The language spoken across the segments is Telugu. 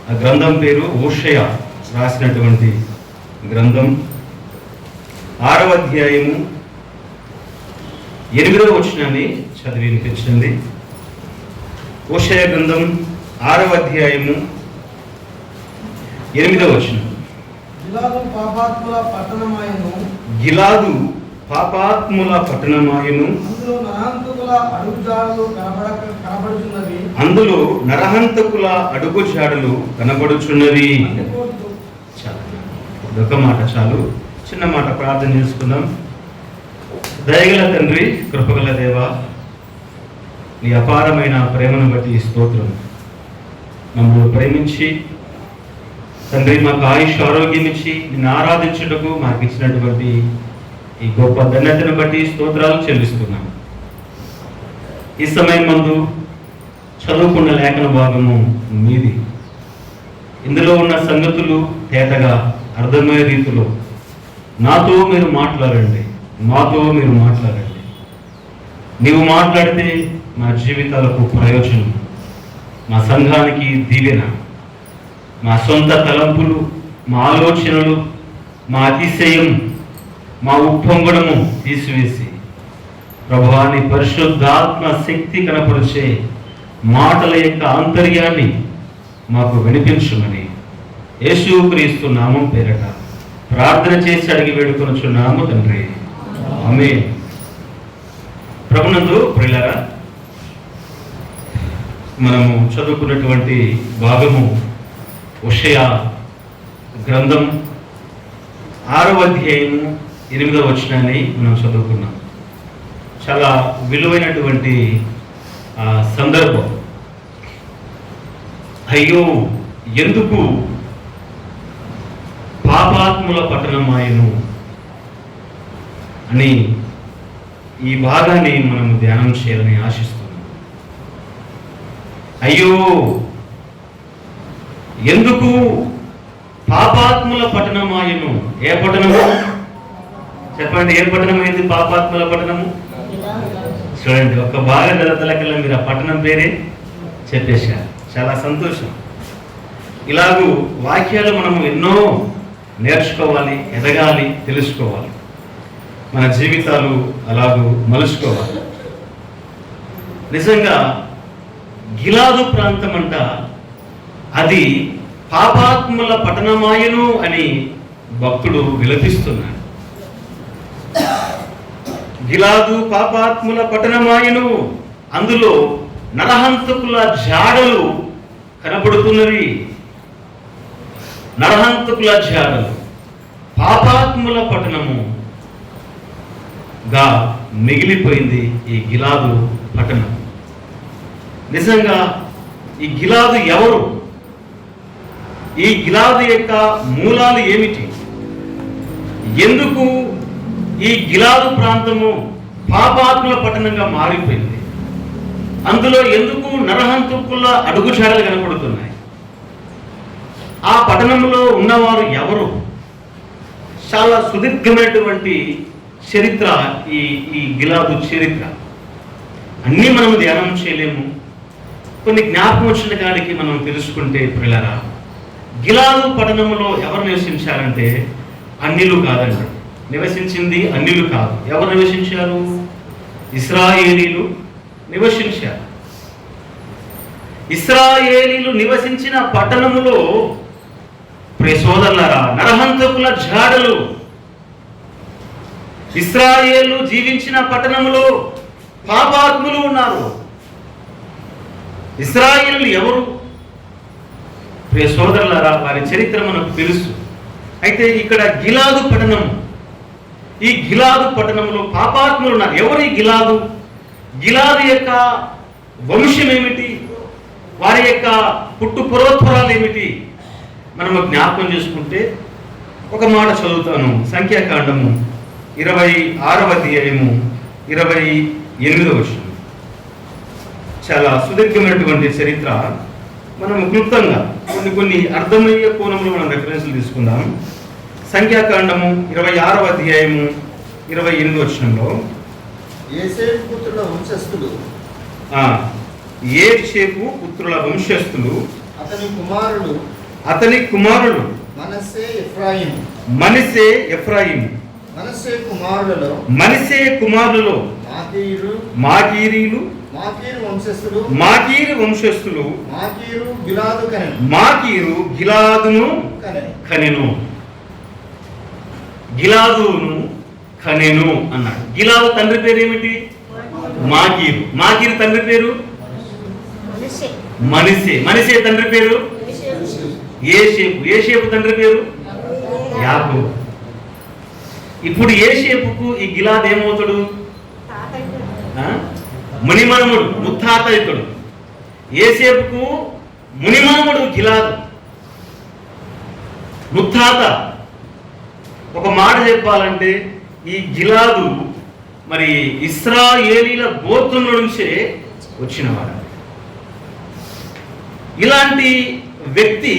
ఆ గ్రంథం పేరు హోషేయ రాసినటువంటి గ్రంథం 6వ అధ్యాయము 8వ వచనాన్ని చదివి వినిపించండి. హోషేయ గ్రంథం 6వ అధ్యాయము 8వ వచనం. గిలాదు పాపాత్ముల పట్టణమాయను, గిలాదు పాపాత్ముల పట్టణమాయను, అందులో నరహంతకుల అడుగుజాడలు కనబడుచున్నవి. ఒక మాట చాలు, చిన్న మాట ప్రార్థన చేసుకుందాం. దయగల తండ్రి, కృపగల దేవ, నీ అపారమైన ప్రేమను బట్టి స్తోత్రం. మమ్మల్ని ప్రేమించి తండ్రి మాకు ఆయుష్ ఆరోగ్యం ఇచ్చి నిన్ను ఆరాధించుటకు మాకు ఇచ్చినటువంటి ఈ గొప్ప ధన్యతను బట్టి స్తోత్రాలు చెల్లిస్తున్నాం. ఈ సమయం ముందు చదువుకున్న లేఖన భాగము మీది. ఇందులో ఉన్న సంగతులు తేటగా అర్థమయ్యే రీతిలో నాతో మీరు మాట్లాడండి, మాతో మీరు మాట్లాడండి. నీవు మాట్లాడితే మా జీవితాలకు ప్రయోజనం, మా సంఘానికి దీవెన, మా సొంత తలంపులు, మా ఆలోచనలు, మా అతిశయం, మా ఉప్పొంగడము తీసివేసి ప్రభువా నీ పరిశుద్ధాత్మ శక్తి కనపరిచే మాటల యొక్క ఆంతర్యాన్ని మాకు వినిపించుమని యేసుక్రీస్తు నామం పేరట ప్రార్థన చేసి అడిగి వేడుకొనుచున్నాము తండ్రి, ఆమేన్. ప్రభునందు ప్రియులారా, మనము చదువుకున్నటువంటి భాగము హోషేయ గ్రంథం 6వ అధ్యాయము 8వ వచనాన్ని మనం చదువుకున్నాం. చాలా విలువైనటువంటి సందర్భం. అయ్యో ఎందుకు పాపాత్ముల పట్టణమాయను అని ఈ భాగాన్ని మనం ధ్యానం చేయాలని ఆశిస్తున్నాం. అయ్యో ఎందుకు పాపాత్ముల పట్టణమాయను. ఏ పట్టణము చెప్పండి, ఏ పట్టణం అయింది పాపాత్ముల పట్టణము? చూడండి, ఒక బాగా జరతలకల్లా మీరు ఆ పట్టణం పేరే చెప్పేశారు. చాలా సంతోషం. ఇలాగూ వాక్యాలు మనము ఎన్నో నేర్చుకోవాలి, ఎదగాలి, తెలుసుకోవాలి. మన జీవితాలు అలాగూ మలుచుకోవాలి. నిజంగా గిలాదు ప్రాంతం అంట అది పాపాత్ముల పట్టణమాయను అని భక్తుడు విలపిస్తున్నాడు. గిలాదు పాపాత్ముల పట్టణమాయను, అందులో నరహంతకుల జాడలు కనబడుతున్నవి. నరహంతకుల జాడలు, పాపాత్ముల పట్టణముగా మిగిలిపోయింది ఈ గిలాదు పట్టణం. నిజంగా ఈ గిలాదు ఎవరు? ఈ గిలాదు యొక్క మూలాలు ఏమిటి? ఎందుకు ఈ గిలాదు ప్రాంతము పాపాత్ముల పట్టణంగా మారిపోయింది? అందులో ఎందుకు నరహంతకుల అడుగుజాడలు కనపడుతున్నాయి? ఆ పట్టణంలో ఉన్నవారు ఎవరు? చాలా సుదీర్ఘమైనటువంటి చరిత్ర ఈ గిలాదు చరిత్ర. అన్నీ మనం ధ్యానం చేయలేము. కొన్ని జ్ఞాపకం వచ్చిన కాడికి మనం తెలుసుకుంటే పిల్లరా, గిలాదు పట్టణంలో ఎవరు నివసించారంటే అన్యులు కాదండి. నివసించింది అన్యులు కాదు. ఎవరు నివసించారు? ఇశ్రాయేలీలు నివసించారు. ఇశ్రాయేలీలు నివసించిన పట్టణములో ప్రియ సోదరులారా, నరహంతకుల జాడలు. ఇశ్రాయేలు జీవించిన పట్టణములో పాపాత్ములు ఉన్నారు. ఇశ్రాయేలు ఎవరు? ప్రియ సోదరులారా, వారి చరిత్ర మనకు తెలుసు. అయితే ఇక్కడ గిలాదు పట్టణం, ఈ గిలాదు పట్టణంలో పాపాత్ములు ఉన్నారు. ఎవరు ఈ గిలాదు? గిలాదు యొక్క వంశం ఏమిటి? వారి యొక్క పుట్టు పూర్వోత్తరాలు ఏమిటి? మనము జ్ఞాపకం చేసుకుంటే ఒక మాట చదువుతాను. సంఖ్యాకాండము 26వ అధ్యాయము 28వ వచనం. చాలా సుదీర్ఘమైనటువంటి చరిత్ర. మనం క్లుప్తంగా కొన్ని అర్థమయ్యే కోణంలో మనం రెఫరెన్స్లు తీసుకుందాం. సంఖ్యాకాండము 26వ అధ్యాయము 28వ వచనంలో యేసేపు పుత్రుల వంశస్థులు ఏడ్షేపు పుత్రుల వంశస్థులు అతని కుమారులు అతని కుమారులు మనస్సే ఎఫ్రాయిము. మనస్సే ఎఫ్రాయిము. మనస్సే కుమారులలో మాకీరు, మాకీరీలు, మాకీరు వంశస్థులు మాకీరు గిలాదును కనెను. గిలాదును కనెను అన్నాడు. గిలాదు తండ్రి పేరు ఏమిటి? మాకీరు. మాకీరు తండ్రి పేరు మనస్సే. మనస్సే తండ్రి పేరు యోసేపు. యోసేపు తండ్రి పేరు యాకోబు. ఇప్పుడు యోసేపుకు ఈ గిలాదు ఏమవుతాడు? మునిమనుముడు, ముత్తాత ఇతడు. యోసేపుకు మునిమనుముడు గిలాదు, ముత్తాత. ఒక మాట చెప్పాలంటే ఈ గిలాదు మరి ఇశ్రాయేలీల గోత్రంలో నుంచే వచ్చినవాడు. ఇలాంటి వ్యక్తి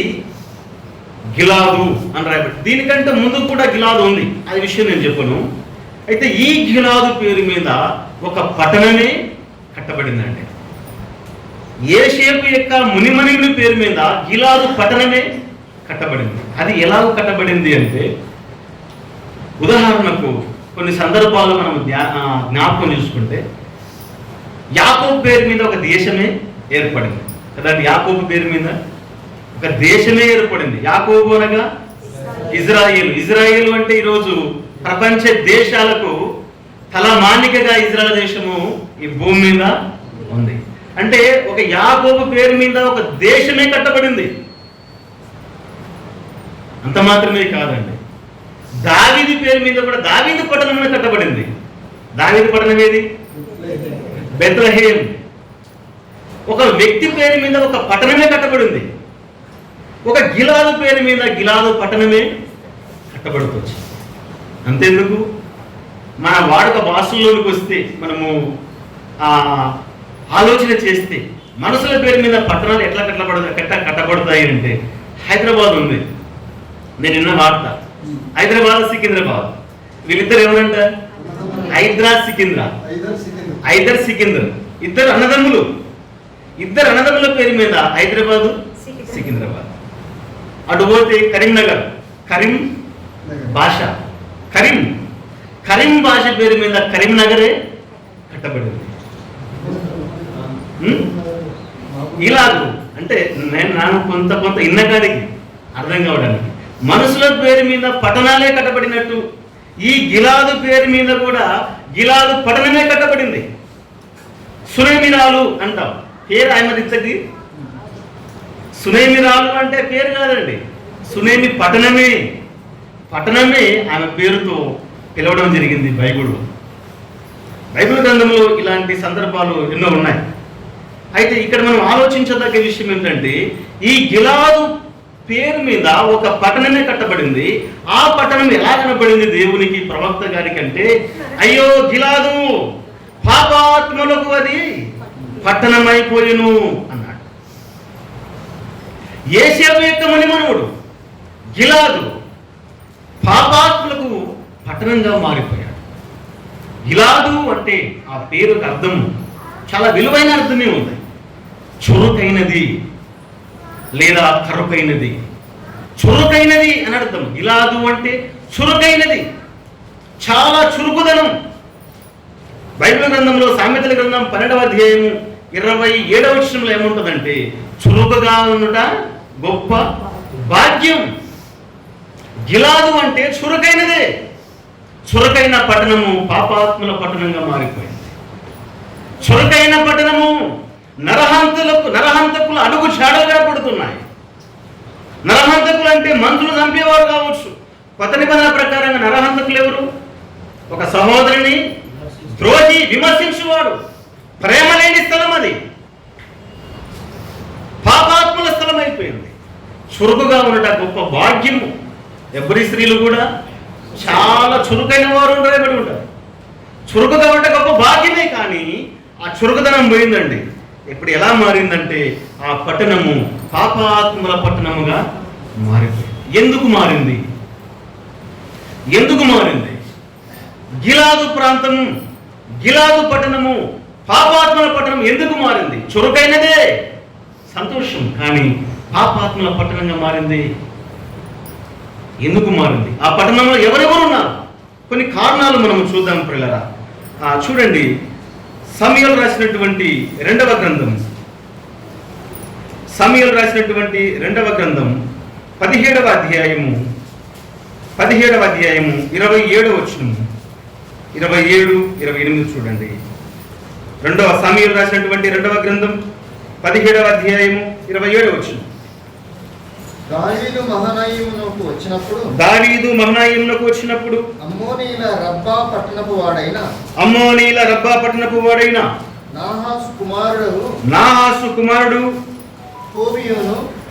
గిలాదు అని రాయబడి. దీనికంటే ముందు కూడా గిలాదు ఉంది, అది విషయం నేను చెప్పను. అయితే ఈ గిలాదు పేరు మీద ఒక పట్టణమే కట్టబడిందండి. యోసేపు యొక్క మునిమనుడి పేరు మీద గిలాదు పట్టణమే కట్టబడింది. అది ఎలా కట్టబడింది అంటే, ఉదాహరణకు కొన్ని సందర్భాలు మనం జ్ఞాపకం చేసుకుంటే, యాకోబు పేరు మీద ఒక దేశమే ఏర్పడింది కదండి. యాకోబు పేరు మీద ఒక దేశమే ఏర్పడింది. యాకోబు అనగా ఇజ్రాయేలు. ఇజ్రాయేలు అంటే ఈరోజు ప్రపంచ దేశాలకు తలమానికగా ఇజ్రాయెల్ దేశము ఈ భూమి మీద ఉంది. అంటే ఒక యాకోబు పేరు మీద ఒక దేశమే కట్టబడింది. అంత మాత్రమే కాదండి, దావీదు పేరు మీద కూడా దావీదు పట్టణమే కట్టబడింది. దావీదు పట్టణం ఏది? బెత్లెహేం. ఒక వ్యక్తి పేరు మీద ఒక పట్టణమే కట్టబడింది. ఒక గిలాదు పేరు మీద గిలాదు పట్టణమే కట్టబడుతుంది. అంతేందుకు, మన వాడుక భాషల్లోనికి వస్తే మనము ఆలోచన చేస్తే మనసుల పేరు మీద పట్టణాలు ఎట్లా కట్టబడతాయి అంటే, హైదరాబాద్ ఉంది, నేను నిన్న వార్త, హైదరాబాద్ సికింద్రాబాద్. వీళ్ళిద్దరు ఎవరంట? ఐదర్ సికింద్ర. ఇద్దరు అన్నదమ్ములు. ఇద్దరు అన్నదమ్ముల పేరు మీద హైదరాబాదు, సికింద్రాబాద్. అటు పోతే కరీంనగర్, కరీం భాష, కరీం భాష పేరు మీద కరీంనగరే కట్టబడింది. ఇలాగూ అంటే నేను కొంత ఇన్నకాడికి అర్థం కావడానికి మనసుల పేరు మీద పట్టణాలే కట్టబడినట్టు ఈ గిలాదు పేరు మీద కూడా గిలాదు పట్టణమే కట్టబడింది. సునేమిరాలు అంటాం, పేరు ఆయనది. సునేమిరాలు అంటే పేరు కాదండి, సునేమి పట్టణమే ఆమె పేరుతో పిలవడం జరిగింది బైబిల్ గ్రంథంలో. ఇలాంటి సందర్భాలు ఎన్నో ఉన్నాయి. అయితే ఇక్కడ మనం ఆలోచించదగ్గ విషయం ఏంటంటే, ఈ గిలాదు పేరు మీద ఒక పట్టణమే కట్టబడింది. ఆ పట్టణం ఎలా కనబడింది దేవునికి, ప్రవక్త గారికి అంటే, అయ్యో గిలాదు పాపాత్మలకు అది పట్టణమైపోయెను అన్నాడు. యోసేపు యొక్క మునిమనుమడు గిలాదు పాపాత్ములకు పట్టణంగా మారిపోయాడు. గిలాదు అంటే ఆ పేరుకి అర్థం చాలా విలువైన అర్థమే ఉంది. చురుకైనది లేదా కరుకైనది. చురుకైనది అని అర్థం. గిలాదు అంటే చురుకైనది, చాలా చురుకుదనం. బైబిల్ గ్రంథంలో సామెతల గ్రంథం 12వ అధ్యాయం 27వ వచనంలో ఏముంటుందంటే, చురుకుగా ఉండుట గొప్ప భాగ్యం. గిలాదు అంటే చురుకైనదే. చురుకైన పట్టణము పాపాత్ముల పట్టణంగా మారిపోయింది. చురుకైన పట్టణము నరహంతకుల అడుగు జాడలుగా పడుతున్నాయి. నరహంతకులు అంటే మనుషులు చంపేవారు కావచ్చు. కొత్త నిబంధన ప్రకారంగా నరహంతకులు ఎవరు? ఒక సహోదరుని ద్రోహి, విమర్శించువాడు. ప్రేమ లేని స్థలం అది, పాపాత్ముల స్థలం అయిపోయింది. చురుకుగా ఉండట గొప్ప భాగ్యము. ఎవరి స్త్రీలు కూడా చాలా చురుకైన వారు రాయబడి ఉంటారు. చురుకుగా ఉంటే గొప్ప భాగ్యమే. కానీ ఆ చురుకుదనం పోయిందండి. ఇప్పుడు ఎలా మారిందంటే, ఆ పట్టణము పాపాత్ముల పట్టణముగా మారిపోయింది. ఎందుకు మారింది? గిలాదు ప్రాంతము, గిలాదు పట్టణము, పాపాత్ముల పట్టణం ఎందుకు మారింది? చురుకైనదే, సంతోషం. కానీ పాపాత్మల పట్టణంగా మారింది? ఎందుకు మారింది? ఆ పట్టణంలో ఎవరెవరు ఉన్నారు? కొన్ని కారణాలు మనం చూద్దాం ప్రియులారా. చూడండి, సమూయేలు రాసినటువంటి రెండవ గ్రంథం 17వ అధ్యాయము 27వ వచనం, 27, 28 చూడండి. సమూయేలు రాసినటువంటి రెండవ గ్రంథం 17వ అధ్యాయము 27వ వచనం. దావీదు మహనయీమునకు వచ్చినప్పుడు అమ్మోనీల రబ్బా పట్టణపు వాడైన నాహాసు కుమారుడు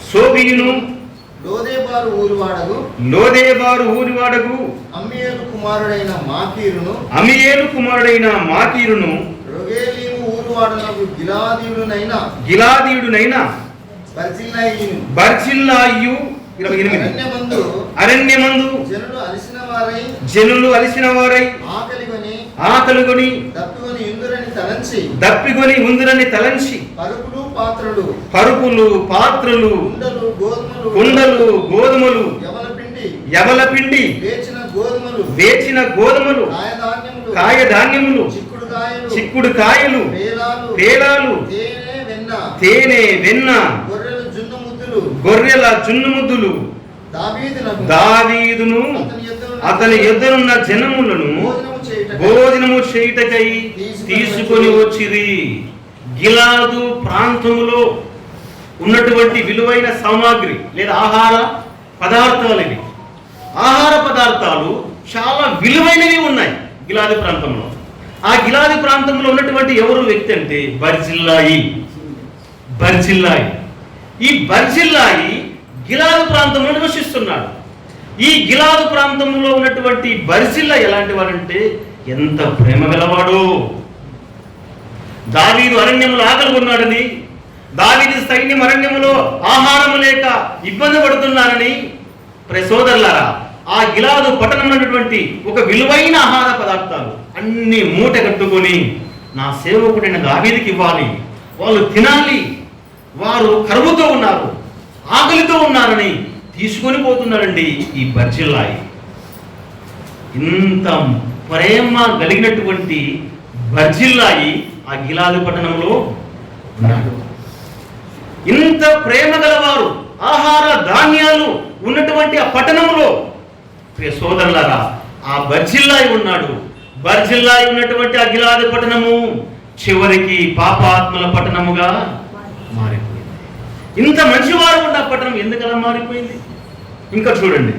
సోబియును లోదేబారు ఊరివాడగు అమ్మీయేలు కుమారుడైన మాకీరును రొగేలీము ఊరివాడనగు గిలాదీయుడునైన బర్జిల్లాయు 28 అరణ్యమందు జనులు అలిసిన వారై ఆకలిగొని దప్పిగొని ఉందురని తలంచి పరుపులు పాత్రలు కుండలు గోధుమలు యవల పిండి వేచిన గోధుమలు కాయధాన్యములు చిక్కుడు కాయలు పేలాలు తేనె వెన్న గొర్రెల జున్ను ముద్దులు దావీదును అతని ఎదురున్న జనములను భోజనము చేయుటకై తీసుకొని వచ్చింది. గిలాదు ప్రాంతములో ఉన్నటువంటి విలువైన సామాగ్రి లేదా ఆహార పదార్థాలు ఇవి. ఆహార పదార్థాలు చాలా విలువైనవి ఉన్నాయి గిలాదు ప్రాంతంలో. ఆ గిలాదు ప్రాంతంలో ఉన్నటువంటి ఎవరు వ్యక్తి అంటే బర్జిల్లాయి. ఈ బర్జిల్లాయి గిలాదు ప్రాంతంలో నివసిస్తున్నాడు. ఈ గిలాదు ప్రాంతంలో ఉన్నటువంటి బర్జిల్లా ఎలాంటి వాడంటే ఎంత ప్రేమ గలవాడు. దావీదు అరణ్యములో ఆకలి ఉన్నాడని, దావీదు సైన్యం అరణ్యములో ఆహారము లేక ఇబ్బంది పడుతున్నారని సోదరులారా, ఆ గిలాదు పట్టణంలో ఉన్నటువంటి ఒక విలువైన ఆహార పదార్థాలు అన్ని మూట కట్టుకొని నా సేవకుడైన దావీదుకి ఇవ్వాలి, వాళ్ళు తినాలి, వారు కరువుతో ఉన్నారు, ఆకలితో ఉన్నారని తీసుకొని పోతున్నారండి ఈ బర్జిల్లాయి. ఇంత ప్రేమ కలిగినటువంటి బర్జిల్లాయి ఆ గిలాదు పట్టణంలో ఉన్నాడు. ఇంత ప్రేమ గలవారు, ఆహార ధాన్యాలు ఉన్నటువంటి ఆ పట్టణంలో సోదరులారా ఆ బర్జిల్లాయి ఉన్నాడు. బర్జిల్లాయి ఉన్నటువంటి ఆ గిలాదు పట్టణము చివరికి పాపాత్మల పట్టణముగా మారిపోయింది. ఇంత మంచివారు ఉన్న పట్టణం ఎందుకలా మారిపోయింది? ఇంకా చూడండి,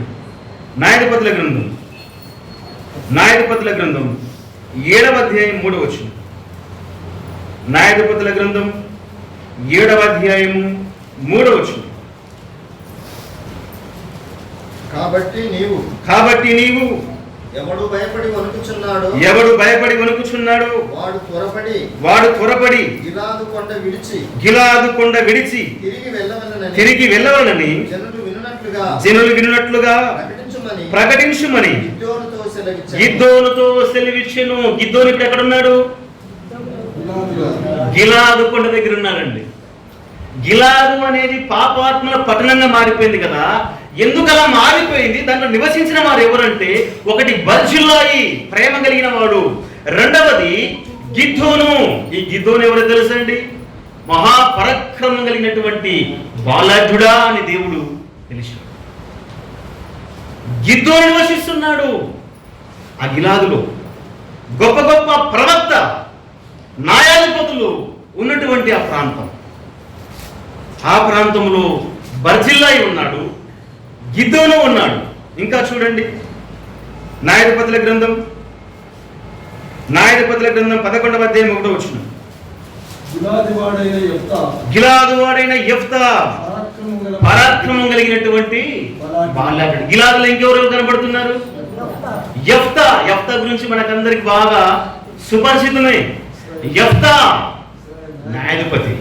న్యాయాధిపతుల గ్రంథం 7వ అధ్యాయం 3వ వచనం. న్యాయాధిపతుల గ్రంథం 7వ అధ్యాయము 3వ వచనం. కాబట్టి నీవు ఎవడు భయపడి వణుకుచున్నాడు వాడు త్వరపడి గిలాదు కొండ విడిచి తిరిగి వెళ్ళవలనని జనులు వినున్నట్లుగా ప్రకటించుమని గిద్దోనుతో సెలవిచ్చెను. గిద్దోను ఇప్పుడు ఎక్కడున్నాడు? గిలాదు కొండ దగ్గర ఉన్నాడండి. గిలాదు అనేది పాపాత్మల పట్టణంగా మారిపోయింది కదా. ఎందుకు అలా మారిపోయింది? దాంట్లో నివసించిన వారు ఎవరంటే, ఒకటి బర్జిల్లాయి ప్రేమ కలిగిన వాడు, రెండవది గిద్దోను. ఈ గిద్దోను ఎవరో తెలుసండి? మహాపరాక్రమం కలిగినటువంటి బాలాఢ్యుడా అని దేవుడు తెలిసాడు. గిద్దోను నివసిస్తున్నాడు ఆ గిలాదులో. గొప్ప గొప్ప ప్రవక్త న్యాయాధిపతులు ఉన్నటువంటి ఆ ప్రాంతం. ఆ ప్రాంతంలో బర్జిల్లాయి ఉన్నాడు, గిద్దోను ఉన్నాడు. ఇంకా చూడండి, న్యాయాధిపతుల గ్రంథం 11వ అధ్యాయం 1వ వచనం. గిలాదు వాడైన యెఫ్తా పరాక్రమం కలిగినటువంటి బాలాఢ్యుడు. గిలాదులో ఇంకెవరు కనబడుతున్నారు? యెఫ్తా గురించి మనకందరికి బాగా సుపరిచితమే. యెఫ్తా న్యాయాధిపతి.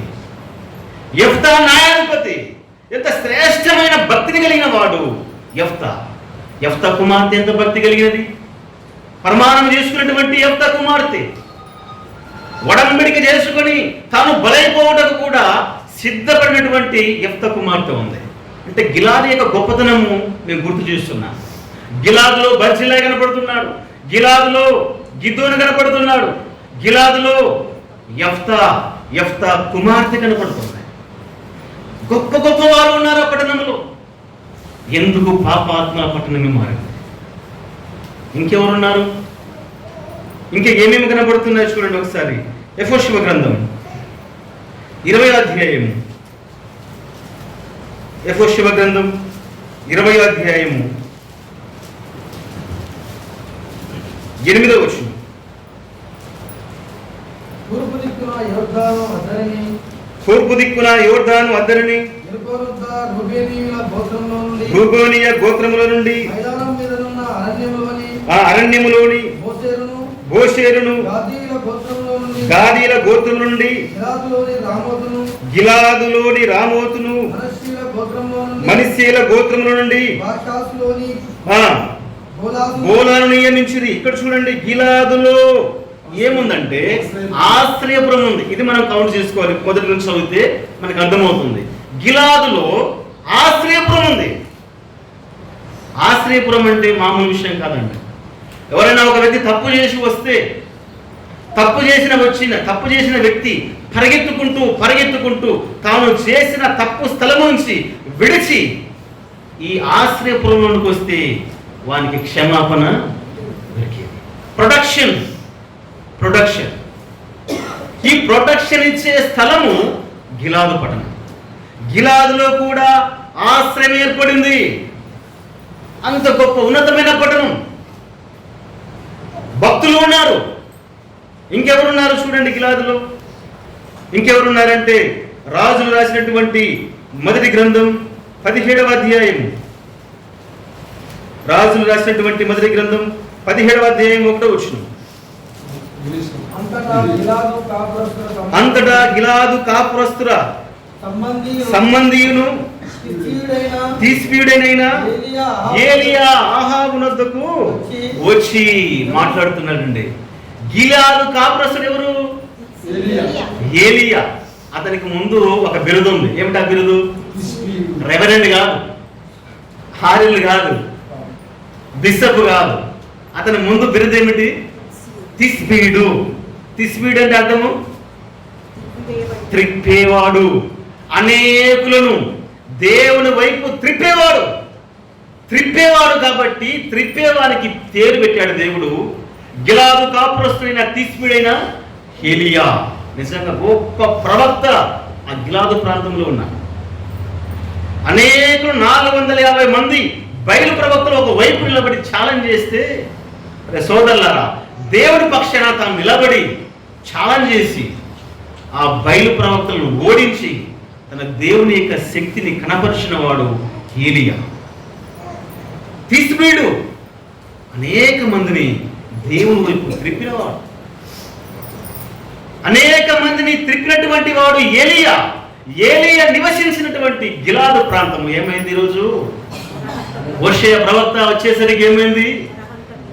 ఎంత శ్రేష్టమైన భక్తిని కలిగిన వాడు యెఫ్తా కుమార్తె ఎంత భక్తి కలిగినది. ప్రమాణం చేసుకున్నటువంటి యెఫ్తా కుమార్తె ఒడంబడిక చేసుకొని తాను బలైపోవటకు కూడా సిద్ధపడినటువంటి యెఫ్తా కుమార్తె ఉంది. అంటే గిలాదు యొక్క గొప్పతనము మేము గుర్తు చేస్తున్నాం. గిలాదులో బర్జిల్లా కనపడుతున్నాడు, గిలాదులో గిద్దోను కనపడుతున్నాడు, గిలాదులో యెఫ్తా కుమార్తె కనపడుతున్నాయి. గొప్ప గొప్ప వారు ఉన్నారు ఆ పట్టణంలో. ఎందుకు పాపాత్మల పట్టణమే మారింది? ఇంకెవరున్నారు? ఇంకా ఏమేమి కనబడుతున్నాయి చూడండి ఒకసారి. యెహోషువ గ్రంథం 20వ అధ్యాయము, యెహోషువ గ్రంథం 20వ అధ్యాయము 8వ వచనం. తూర్పు దిక్కున యోర్దాను అద్దరిని, తూర్పు దిక్కున యోర్దాను అద్దరిని, ఇరుకొరొద్ద రూబేనీయుల గోత్రంలో నుండి, రూబేనీయ గోత్రముల నుండి, మైదానం మీదనున్న అరణ్యములోని ఆ అరణ్యములోని బోషేరును, గాదీయుల గోత్రంలో నుండి, గాదీల గోత్రం నుండి, గిలాదులోని రామోతును, మనష్షీల గోత్రముల నుండి బోలాను నియమించిరి. ఇక్కడ చూడండి, గిలాదులో ఏముందంటే ఆశ్రయపురం ఉంది. ఇది మనం కౌంట్ చేసుకోవాలి. మొదటి నుంచి చదివితే మనకు అర్థమవుతుంది. గిలాదులో ఆశ్రయపురం ఉంది. ఆశ్రయపురం అంటే మామూలు విషయం కాదండి. ఎవరైనా ఒక వ్యక్తి తప్పు చేసిన వ్యక్తి పరిగెత్తుకుంటూ తాను చేసిన తప్పు స్థలం నుంచి విడిచి ఈ ఆశ్రయపురంలోకి వస్తే వానికి క్షమాపణ దొరికేది. ప్రొటెక్షన్ ఈ ప్రొటెక్షన్ ఇచ్చే స్థలము గిలాదు పట్టణం. గిలాదులో కూడా ఆశ్రయం ఏర్పడింది. అంత గొప్ప ఉన్నతమైన పట్టణం. భక్తులు ఉన్నారు. ఇంకెవరున్నారు చూడండి గిలాదులో. ఇంకెవరున్నారంటే రాజులు రాసినటువంటి మొదటి గ్రంథం 17వ అధ్యాయం. రాజులు రాసినటువంటి మొదటి గ్రంథం 17వ అధ్యాయం 1వ వచనం. అంతటా గిలాదు కాపురస్తుల సంబంధీయును తీసిపీయుడైన ఏలియా ఆహాబునొద్దకు వచ్చి మాట్లాడుతున్నాడండి. గిలాదు కాపురస్తుడు ఎవరు? ఏలియా. అతనికి ముందు ఒక బిరుదు ఉంది. ఏమిటి ఆ బిరుదు? రెవరెండ్ కాదు, హారిల్ కాదు, బిషప్ కాదు. అతని ముందు బిరుదు ఏమిటి? తిస్బీడు. తిస్బీడు అంటే అర్థము త్రిప్పేవాడు. అనేకులను దేవుని వైపు త్రిప్పేవాడు కాబట్టి త్రిప్పేవానికి పేరు పెట్టాడు దేవుడు. గిలాదు కాపురస్తుడైన తిస్బీడైన ఏలియా నిజంగా గొప్ప ప్రవక్త ఆ గిలాదు ప్రాంతంలో ఉన్నారు. అనేకులు 450 మంది బయలు ప్రవక్తలు ఒక వైపు నిలబడి ఛాలెంజ్ చేస్తే, సోదరులారా, దేవుడి పక్షాన తాను నిలబడి ఛాలెంజ్ చేసి ఆ బయలు ప్రవక్తలను ఓడించి తన దేవుని యొక్క శక్తిని కనపరిచిన వాడు ఏలియా. తిస్బీడు అనేక మందిని దేవుని వైపు త్రిప్పినవాడు. అనేక మందిని త్రిప్పినటువంటి వాడు ఏలియా. నివసించినటువంటి గిలాదు ప్రాంతం ఏమైంది? ఈరోజు హోషేయ ప్రవక్త వచ్చేసరికి ఏమైంది?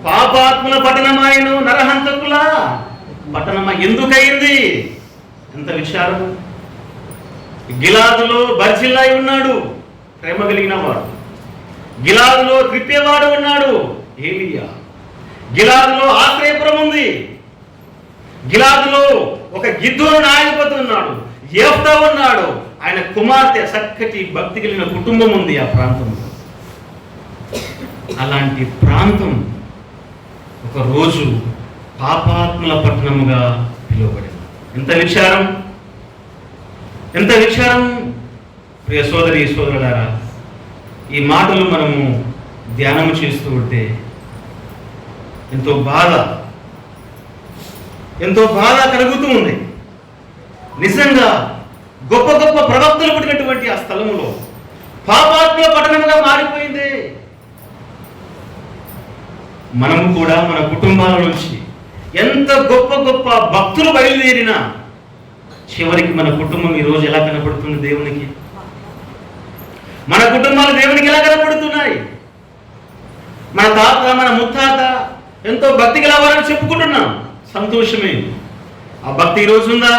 పాపాత్ముల పట్టణమాయను, నరహంతకుల పట్టణమా. ఎందుకయింది? ఎంత విచారం. గిలాదులో బర్జిల్లాయి ఉన్నాడు, ప్రేమ కలిగిన వాడు. గిలాదులో త్రిప్పేవాడు ఉన్నాడు, ఏలియా. గిలాదులో ఆశ్రయపురం ఉంది. గిలాదులో ఒక గిద్దోను నాయకుడు ఉన్నాడు, యెఫ్తా ఉన్నాడు. ఆయన కుమార్తె, చక్కటి భక్తి కలిగిన కుటుంబం ఉంది ఆ ప్రాంతంలో. అలాంటి ప్రాంతం ఒక రోజు పాపాత్ముల పట్టణముగా పిలువబడింది. ఎంత విచారం ప్రియ సోదరి సోదరులారా. ఈ మాటలు మనము ధ్యానము చేస్తూ ఉంటే ఎంతో బాధ కలుగుతూ ఉంది. నిజంగా గొప్ప గొప్ప ప్రవక్తలు పుట్టినటువంటి ఆ స్థలములో పాపాత్ముల పట్టణముగా మారిపోయింది. మనము కూడా మన కుటుంబాల నుంచి ఎంత గొప్ప గొప్ప భక్తులు బయలుదేరినా చివరికి మన కుటుంబం ఈరోజు ఎలా కనపడుతుంది దేవునికి? మన కుటుంబాలు దేవునికి ఎలా కనపడుతున్నాయి? మన తాత, మన ముత్తాత ఎంతో భక్తి గలవారని చెప్పుకుంటున్నాం, సంతోషమే. ఆ భక్తి ఈరోజు ఉందా?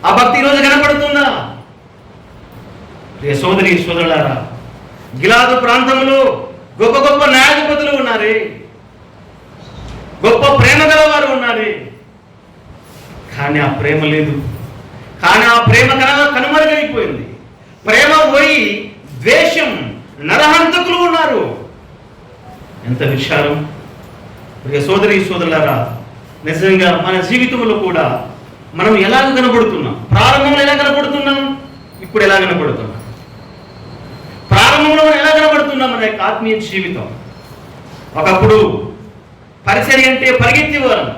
ఆ ఆ భక్తి ఈరోజు కనపడుతుందా? సోదరి సోదరులారా, గిలాదు ప్రాంతంలో గొప్ప గొప్ప న్యాయాధిపతులు ఉన్నారే, గొప్ప ప్రేమ గల వారు ఉన్నారే, కానీ ఆ ప్రేమ లేదు. కానీ ఆ ప్రేమ కనుమరుగైపోయింది. ప్రేమ పోయి ద్వేషం, నరహంతకులు ఉన్నారు. ఎంత విచారం! ప్రియ సోదరి సోదరులారా, నిజంగా మన జీవితంలో కూడా మనం ఎలాగ కనబడుతున్నాం? ప్రారంభంలో ఎలా కనబడుతున్నాం? ఇప్పుడు ఎలా కనబడుతున్నాం? ప్రారంభంలో ఎలా కనబడుతున్నాం? మన యొక్క ఆత్మీయ జీవితం. ఒకప్పుడు పరిచర్య అంటే పరిగెత్తేవారం,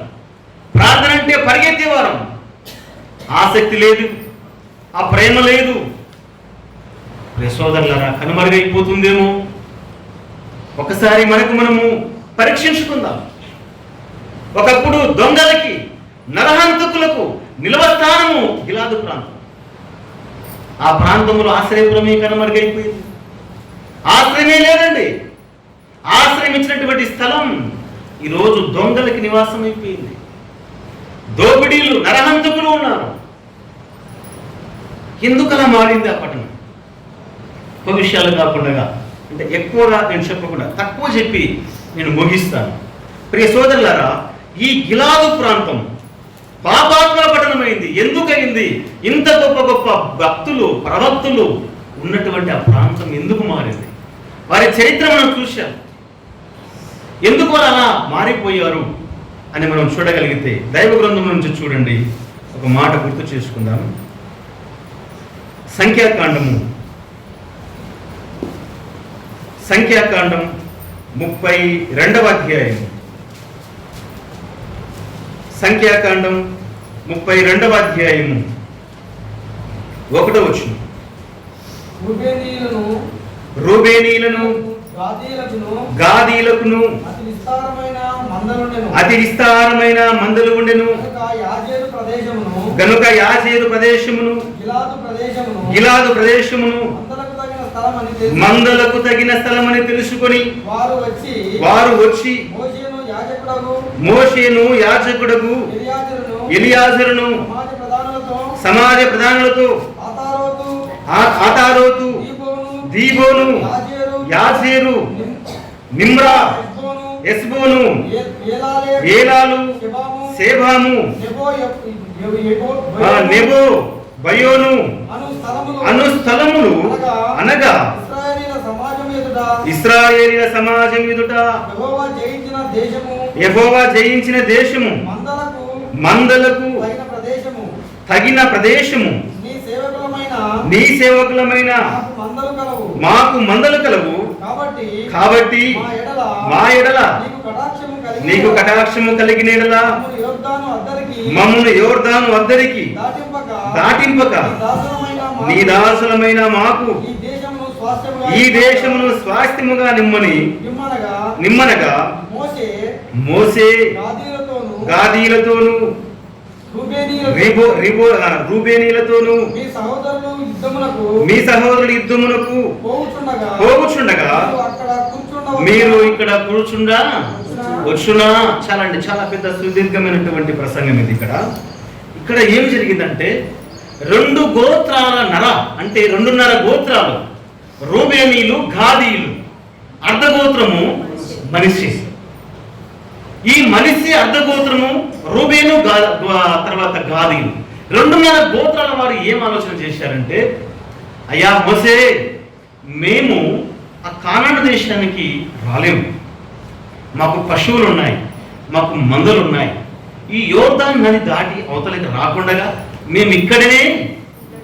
ప్రార్థన అంటే పరిగెత్తేవారం. ఆసక్తి లేదు, ఆ ప్రేమ లేదు. ప్రియ సోదరులారా, కనుమరుగైపోతుందేమో. ఒకసారి మనము పరీక్షించుకుందాం. ఒకప్పుడు దొంగలకి, నరహంతకులకు నిలవ స్థానము గిలాదు ప్రాంతం. ఆ ప్రాంతంలో ఆశ్రయపురమే కనుమరుగైపోయింది. ఆశ్రయమే లేదండి. ఆశ్రయం ఇచ్చినటువంటి స్థలం ఈరోజు దొంగలకి నివాసం అయిపోయింది. దోపిడీలు, నరహంతకులు ఉన్నారు. ఎందుకు అలా మారింది ఆ పట్టణం? ఎక్కువ విషయాలు కాకుండా, అంటే ఎక్కువగా నేను చెప్పకుండా తక్కువ చెప్పి నేను ముగిస్తాను. ప్రియ సోదరులారా, ఈ గిలాదు ప్రాంతం పాపాత్మల పట్టణమైంది. ఎందుకయింది? ఇంత గొప్ప గొప్ప భక్తులు, ప్రవక్తులు ఉన్నటువంటి ఆ ప్రాంతం ఎందుకు మారింది? వారి చరిత్ర మనం చూశాం. ఎందుకు వారు అలా మారిపోయారు అని మనం చూడగలిగితే దైవ గ్రంథం నుంచి చూడండి. ఒక మాట గుర్తు చేసుకుందాం. సంఖ్యాకాండం 32వ అధ్యాయం. సంఖ్యాకాండం 32వ అధ్యాయము 1వ వచనం. రూబేనీయులను గాదీలకును అతి విస్తారమైన మందలు ఉండెను. గనుక యాజేరు ప్రదేశమును గిలాదు ప్రదేశమును మందలకు తగిన స్థలమని తెలుసుకొని వారు వచ్చి మోషేను యాజకుడగు ఎలియాజరును సమాజ ప్రధానులతో ఆతారోతు, దీబోను, యాజేరు, నిమ్రా, ఎస్బోను, ఏలాలు, సేబాము, నెబో, బయోను అను స్థలములు అనగా ఇశ్రాయేలీయుల సమాజం ఎదుట యెహోవా జయించిన దేశము, మందలకు తగిన ప్రదేశము, నీ సేవకులమైన మాకు మందలు కలవు. కాబట్టి మా ఎడల నీకు కటాక్షము కలిగిన ఎడల మమ్మును యోర్దాను అద్దరికి దాటింపక నీ దాసులమైన మాకు ఈ దేశమును స్వాస్థ్యముగా నిమ్మనగా మోసే గాదీలతోను రూబేనీలతోను మీ సహోదరులు యుద్ధమునకు పోవుచుండగా మీరు ఇక్కడ కూర్చుండా వచ్చునా. చాలా పెద్ద సుదీర్ఘమైనటువంటి ప్రసంగం ఇది. ఇక్కడ ఏం జరిగిందంటే 2 గోత్రాల అంటే 2.5 గోత్రాలు, రూబేనీలు, గాదీలు. అర్ధగోత్రము మనిషి. ఈ మనిషి అర్ధగోత్రము రూబేను, తర్వాత గాదీలు. 2.5 గోత్రాల వారు ఏం ఆలోచన చేశారంటే, అయ్యా మోసే, మేము ఆ కానాను దేశానికి రాలేము. మాకు పశువులు ఉన్నాయి, మాకు మందలు ఉన్నాయి. ఈ యోర్దాను నది దాటి అవతలకి రాకుండా మేము ఇక్కడనే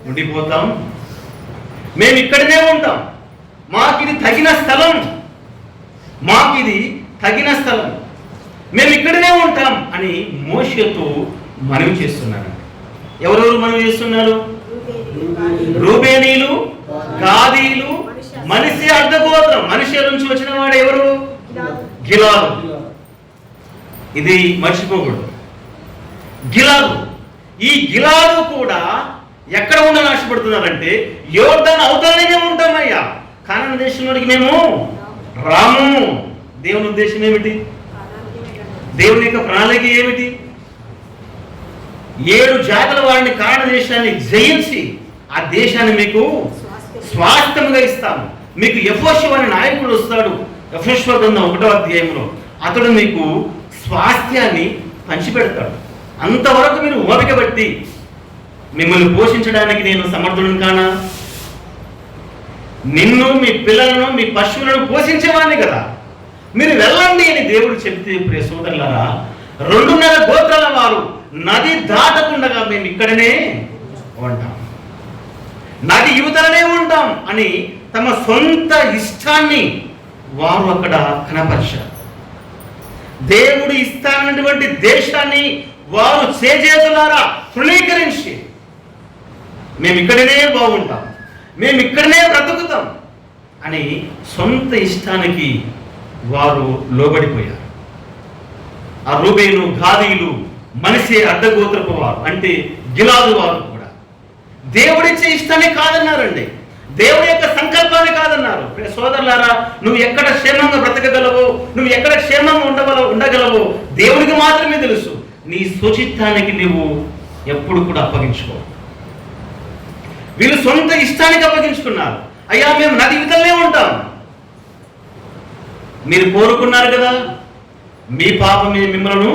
ఉండిపోతాం, మేము ఇక్కడనే ఉంటాం. మాకిది తగిన స్థలం, మేము ఇక్కడనే ఉంటాం అని మోషేతో మనవి చేస్తున్నారు. ఎవరెవరు మనవి చేస్తున్నారు? రూబేనీలు, గాదీలు, మనిషి అర్ధగోత్రం. మనిషి నుంచి వచ్చిన వాడు ఎవరు? గిలాదు. ఇది మర్చిపోకూడదు. గిలాదు. ఈ గిలాదు కూడా ఎక్కడ ఉండాలని ఆశపడుతున్నారంటే, యోర్దాను అవతలనే ఉంటామయ్యా, కానాను దేశంలోనికి మేము రాము. దేవుని ఉద్దేశం ఏమిటి? దేవుని యొక్క ప్రణాళిక ఏమిటి? 7 జాతుల వారిని కారణ దేశాన్ని జయించి ఆ దేశాన్ని మీకు స్వాస్థ్యముగా ఇస్తాను. మీకు యెహోషువ అనే నాయకుడు వస్తాడు. యెహోషువ గ్రంథం 1వ అధ్యాయంలో అతడు మీకు స్వాస్థ్యాన్ని పంచిపెడతాడు. అంతవరకు మీరు ఓపిక బట్టి మిమ్మల్ని పోషించడానికి నేను సమర్థులను కానా? నిన్ను, మీ పిల్లలను, మీ పశువులను పోషించేవాడిని కదా. మీరు వెళ్ళండి అని దేవుడు చెప్తే ప్రియ సోదరులారా, 2.5 గోత్రాల వారు నది దాటకుండగా మేము ఇక్కడనే ఉంటాం, నది యువతలనే ఉంటాం అని తమ సొంత ఇష్టాన్ని వారు అక్కడ కనపరిచారు. దేవుడు ఇస్తానన్నటువంటి దేశాన్ని వారు చేజేతులారా తృణీకరించి మేము ఇక్కడనే బాగుంటాం, మేము ఇక్కడనే బ్రతుకుతాం అని సొంత ఇష్టానికి వారు లోబడిపోయారు. ఆ రూబేను, గాదీలు, మనసే అడ్డగోత్రపు వారు అంటే గిలాదు వారు కూడా దేవుడిచ్చే ఇష్టాన్ని కాదన్నారండి. దేవుడి యొక్క సంకల్పాన్ని కాదన్నారు. సోదరులారా, నువ్వు ఎక్కడ క్షేమంగా బ్రతకగలవో, నువ్వు ఎక్కడ క్షేమంగా ఉండగలవో దేవుడికి మాత్రమే తెలుసు. నీ స్వచిత్తానికి నువ్వు ఎప్పుడు కూడా అప్పగించుకో. వీళ్ళు సొంత ఇష్టానికి అప్పగించుకున్నారు. అయ్యా మేము నది ఇవతలనే ఉంటాం, మీరు కోరుకున్నారు కదా, మీ పాపమే మిమ్మల్ని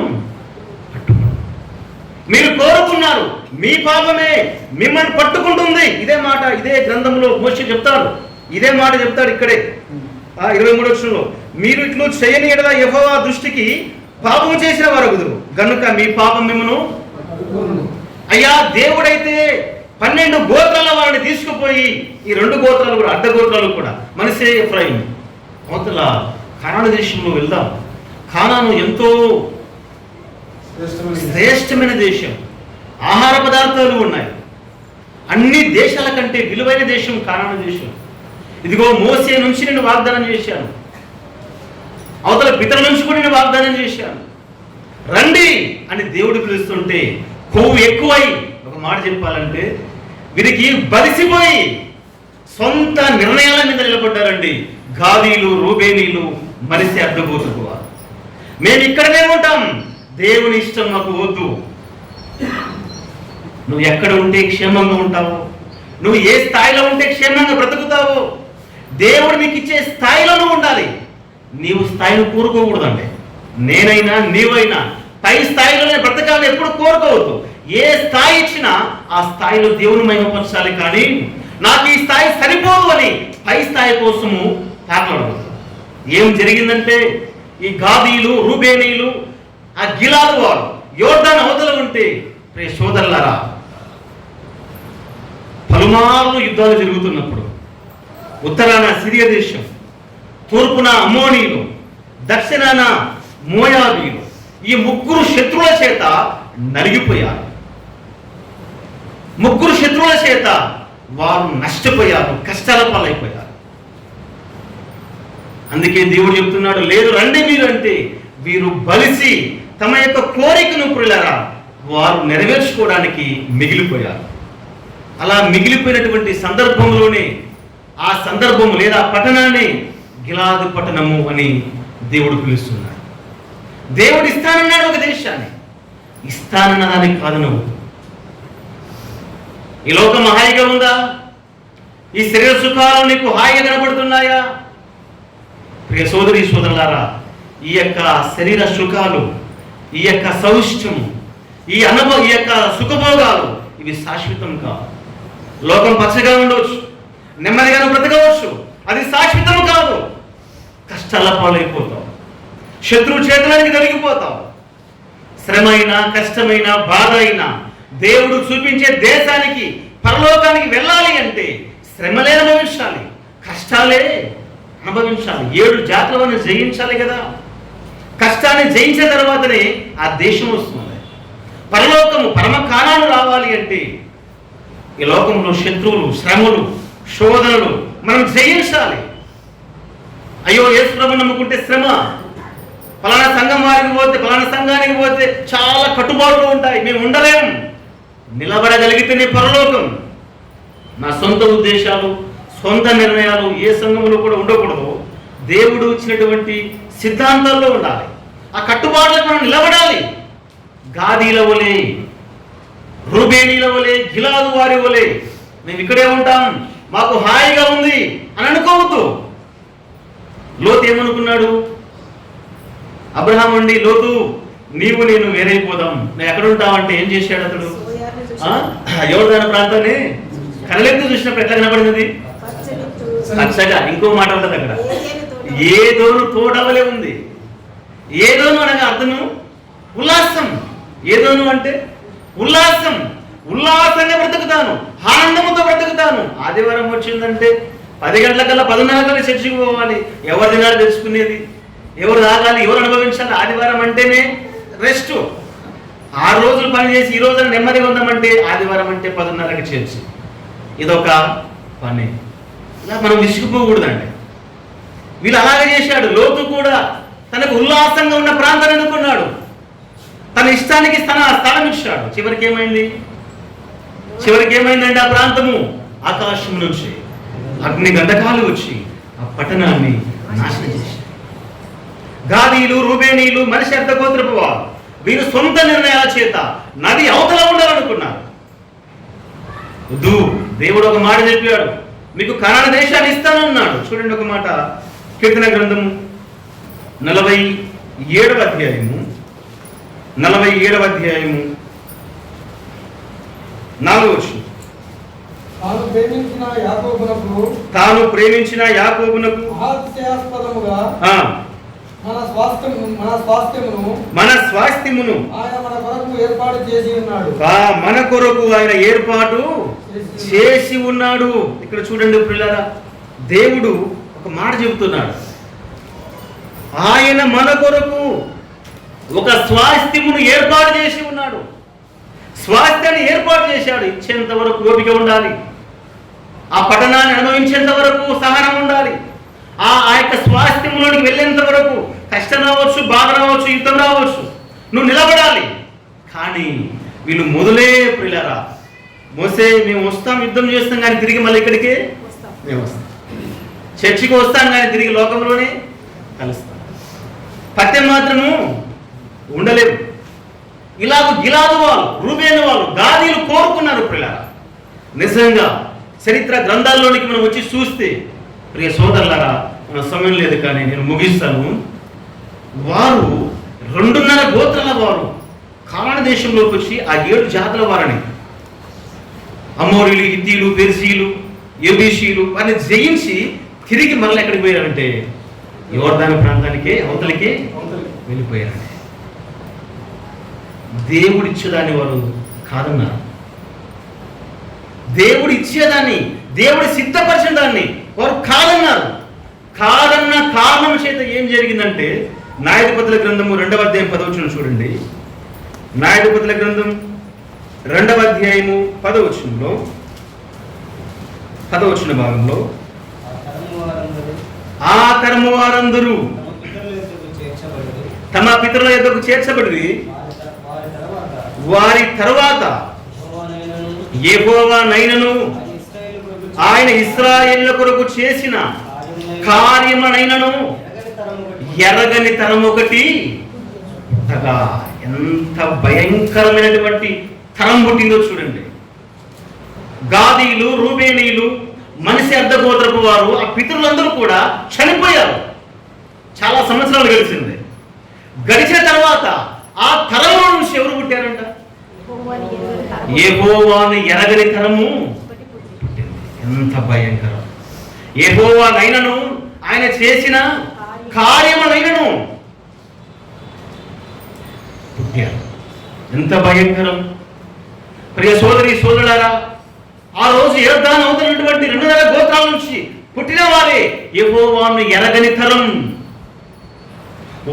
పట్టుకుంటుంది. మీరు కోరుకున్నారు, మీ పాపమే మిమ్మల్ని పట్టుకుంటుంది. ఇదే మాట ఇదే గ్రంథంలో మోషే చెప్తాడు. ఇదే మాట చెప్తాడు ఇక్కడే 23వ వచనంలో, మీరు ఇట్లు చేయని ఎడల యెహోవా దృష్టికి పాపము చేసిన వారగుదురు గనుక మీ పాపం మిమ్మను. అయ్యా దేవుడైతే 12 గోత్రాల వారిని తీసుకుపోయి, ఈ 2 గోత్రాలు కూడా అడ్డ గోత్రాలు కూడా మనసే, ఎఫ్రాయిం అవతల కానాను దేశంలో వెళ్దాం. కానాను ఎంతో శ్రేష్టమైన దేశం, ఆహార పదార్థాలు ఉన్నాయి. అన్ని దేశాల కంటే విలువైన దేశం కానాను దేశం. ఇదిగో మోసే నుంచి నేను వాగ్దానం చేశాను, అవతల పితరుల నుంచి కూడా నేను వాగ్దానం చేశాను, రండి అని దేవుడు పిలుస్తుంటే కొవ్వు ఎక్కువై, ఒక మాట చెప్పాలంటే వీరికి బలిసిపోయి సొంత నిర్ణయాల మీద నిలబడ్డారండి. గాదీలు, రూబేనీలు, మనసే అడ్డగోత్రపు వారు. మేము ఇక్కడనే ఉంటాం, దేవుని ఇష్టం మాకు వద్దు. నువ్వు ఎక్కడ ఉంటే క్షేమంగా ఉంటావో, నువ్వు ఏ స్థాయిలో ఉంటే క్షేమంగా బ్రతుకుతావో, దేవుడు మీకు ఇచ్చే స్థాయిలో నువ్వు ఉండాలి. నీవు స్థాయిని కోరుకోకూడదండి. నేనైనా నీవైనా పై స్థాయిలోనే బ్రతకాలని ఎప్పుడు కోరుకోవద్దు. ఏ స్థాయి ఇచ్చినా ఆ స్థాయిలో దేవుని మహిమపరచాలి. కానీ నాకు ఈ స్థాయి సరిపోదు అని పై స్థాయి కోసము తాకలడదు. ఏం జరిగిందంటే ఈ గాదీలు, రూబేనీలు, ఆ గిలాదు వారు యోర్దాను అవతల ఉంటే ప్రియ సోదరులారా, పలుమార్లు యుద్ధాలు జరుగుతున్నప్పుడు ఉత్తరాన సిరియా దేశం, తూర్పున అమ్మోనీయులు, దక్షిణాన మోయాబీయులు, ఈ 3 శత్రువుల చేత నలిగిపోయారు. 3 శత్రువుల చేత వారు నష్టపోయారు, కష్టాల పాలైపోయారు. అందుకే దేవుడు చెప్తున్నాడు, లేదు రండి మీరు అంటే వీరు బలిసి తమ యొక్క కోరికను ప్రియులారా వారు నెరవేర్చుకోవడానికి మిగిలిపోయారు. అలా మిగిలిపోయినటువంటి సందర్భంలోనే ఆ సందర్భం లేదా పట్టణాన్ని గిలాదు పట్టణము అని దేవుడు పిలుస్తున్నాడు. దేవుడు ఇస్తానన్నాడు ఒక దేశాన్ని, ఇస్తానన్న దానికి కాదనవద్దు. ఈ లోకం హాయిగా ఉందా? ఈ శరీర సుఖాలు నీకు హాయిగా కనబడుతున్నాయా? ప్రియ సోదరి సోదరులారా, ఈ యొక్క శరీర సుఖాలు, ఈ యొక్క సౌష్ఠ్యము, ఈ యొక్క సుఖభోగాలు ఇవి శాశ్వతం కాదు. లోకం పచ్చగా ఉండవచ్చు, నెమ్మదిగా బ్రతకవచ్చు, అది శాశ్వతం కాదు. కష్టాల పాలైపోతావు, శత్రువు చేతులకి తొలగిపోతావు. శ్రమైన, కష్టమైన, బాధ అయినా దేవుడు చూపించే దేశానికి, పరలోకానికి వెళ్ళాలి అంటే శ్రమలే అనుభవించాలి, కష్టాలే అనుభవించాలి. 7 జాతులను జయించాలి కదా. కష్టాన్ని జయించిన తర్వాతనే ఆ దేశం వస్తుంది. పరలోకము, పరమ కానాను రావాలి అంటే ఈ లోకంలో శత్రువులు, శ్రమలు, శోధనలు మనం జయించాలి. అయ్యో యేసు ప్రభువుని నమ్ముకుంటే శ్రమ, ఫలానా సంఘం వారికి పోతే, ఫలానా సంఘానికి పోతే చాలా కట్టుబాట్లు ఉంటాయి, మేము ఉండలేం. నిలబడగలిగితేనే పరలోకం. నా సొంత ఉద్దేశాలు, సొంత నిర్ణయాలు ఏ సంఘంలో కూడా ఉండకూడదు. దేవుడు ఇచ్చినటువంటి సిద్ధాంతాల్లో ఉండాలి. ఆ కట్టుబాట్లకు మనం నిలబడాలి. గాదీల వలె రూబేనీల వలె, గిలాదు వారి వలె మేము ఇక్కడే ఉంటాం, మాకు హాయిగా ఉంది అని అనుకోవద్దు. లోతు ఏమనుకున్నాడు? అబ్రహాం అండి, లోతు నీవు నేను వేరైపోదాం, నేను ఎక్కడ ఉంటావంటే ఏం చేశాడు అతడు? యోర్దాను ప్రాంతాన్ని కళ్ళెత్తు చూసినప్పుడు ఎట్లా కనబడినది? పచ్చగా. ఇంకో మాట ఉంటుంది అక్కడ, ఏదోను తోడవలే ఉంది. ఏదోను అనగా అర్థము ఉల్లాసం. ఏదోను అంటే ఉల్లాసం. ఉల్లాసంగా బ్రతుకుతాను, ఆనందంతో బ్రతుకుతాను. ఆదివారం వచ్చిందంటే 10 గంటలకల్లా 10:30 చర్చికి పోవాలి. ఎవరి దినాలు తెలుసుకునేది, ఎవరు తాగాలి, ఎవరు అనుభవించాలి? ఆదివారం అంటేనే రెస్ట్. 6 రోజులు పని చేసి ఈ రోజున నెమ్మదిగా ఉందామంటే ఆదివారం అంటే 10:30కి చర్చి. ఇదొక పని. ఇలా మనం విసిగిపోకూడదండి. వీళ్ళు అలాగే చేశాడు. లోతు కూడా తనకు ఉల్లాసంగా ఉన్న ప్రాంతాన్ని ఎన్నుకున్నాడు, తన ఇష్టానికి స్థలం ఇచ్చాడు. చివరికి ఏమైందంటే ఆ ప్రాంతము ఆకాశం నుంచి అగ్ని గంధకాలు వచ్చి ఆ పట్టణాన్ని నాశనం చేశారు. గాదీలు, రూబేనీలు, మనిషి అర్థగోత్రపు వారు వీరు సొంత నిర్ణయాల చేత నది అవతల ఉండాలనుకున్నారు. వద్దు, దేవుడు ఒక మాట చెప్పాడు, మీకు కనాను దేశాన్ని ఇస్తానన్నాడు. చూడండి ఒక మాట, కీర్తన గ్రంథము 47వ అధ్యాయము 4వ వచనం. తాను ప్రేమించిన యాకోబునకు మన స్వాస్థ్యమును మన కొరకు ఆయన ఏర్పాటు చేసి ఉన్నాడు. ఇక్కడ చూడండి ప్రియులారా, దేవుడు ఒక మాట చెబుతున్నాడు. ఆయన మన కొరకు ఒక స్వాస్థ్యమును ఏర్పాటు చేసి ఉన్నాడు. స్వాస్థ్యాన్ని ఏర్పాటు చేశాడు. ఇచ్చేంత వరకు ఓపిక ఉండాలి, ఆ పట్టణాన్ని అనుభవించేంత వరకు సహనం ఉండాలి, ఆ యొక్క స్వాస్థ్యంలోనికి వెళ్ళేంత వరకు కష్టం రావచ్చు, బాధ రావచ్చు, యుద్ధం రావచ్చు, నువ్వు నిలబడాలి. కానీ వీళ్ళు మొదలే ప్రియులారా, మోసే మేము వస్తాం, యుద్ధం చేస్తాం, కానీ తిరిగి మళ్ళీ ఇక్కడికే మేము వస్తాం, చర్చికి వస్తాం, కానీ తిరిగి లోకంలోనే కలుస్తాం. పత్యం మాత్రము ఉండలేవు. ఇలాగ గిలాదు వాళ్ళు, రూబేను వాళ్ళు, గాదీలు కోరుకున్నారు ప్రియులారా. నిజంగా చరిత్ర గ్రంథాల్లోనికి మనం వచ్చి చూస్తే, ప్రియ సోదరులారా, మన సమయం లేదు కానీ నేను ముగిస్తాను. వారు 2.5 గోత్రాల వారు కానాను దేశంలోకి వచ్చి ఆ 7 జాతుల వారిని, అమోరీలు, హిత్తీలు, పెర్సీలు, యెబూసీలు వారిని జయించి తిరిగి మళ్ళీ ఎక్కడికి పోయారంటే యోర్దాను ప్రాంతానికే అవతలికే వెళ్ళిపోయారండి. దేవుడు ఇచ్చేదాన్ని వారు కాదన్నారు. దేవుడు ఇచ్చేదాన్ని, దేవుడు సిద్ధపరిచిన దాన్ని వారు కాదన్నారు. కాదన్న కారణం చేత ఏం జరిగిందంటే, న్యాయాధిపతుల గ్రంథము 2వ అధ్యాయం 10వ వచనం చూడండి. న్యాయాధిపతుల గ్రంథం 2వ అధ్యాయము 10వ వచనంలో 10వ వచన భాగంలో, ఆ తరము వారందరూ తమ పితరుల యొద్దకు చేర్చబడి వారి తరువాత యెహోవానైనను ఆయన ఇశ్రాయేలుల కొరకు చేసిన కార్యమునైనను ఎరగని తరం ఒకటి పుట్టగా. ఎంత భయంకరమైనటువంటి తరం పుట్టిందో చూడండి. గాదీలు, రూబేనీలు, మనిషి అర్థగోత్రపు వారు, ఆ పితరులందరూ కూడా చనిపోయారు. చాలా సంవత్సరాలు గడిచింది. గడిచిన తర్వాత ఆ తరంలో నుంచి ఎవరు పుట్టారంట? యెహోవాను ఎరగని తరము పుట్టింది. ఎంత భయంకరం! యెహోవానైనను ఆయన చేసిన కార్యమునైనను పుట్టారు. ఎంత భయంకరం! ప్రియ సోదరి సోదరులారా, ఆ రోజు యోర్దాను అవుతున్నటువంటి 2.5 గోత్రాల నుంచి పుట్టిన వారే యెహోవాను ఎరగని తరం.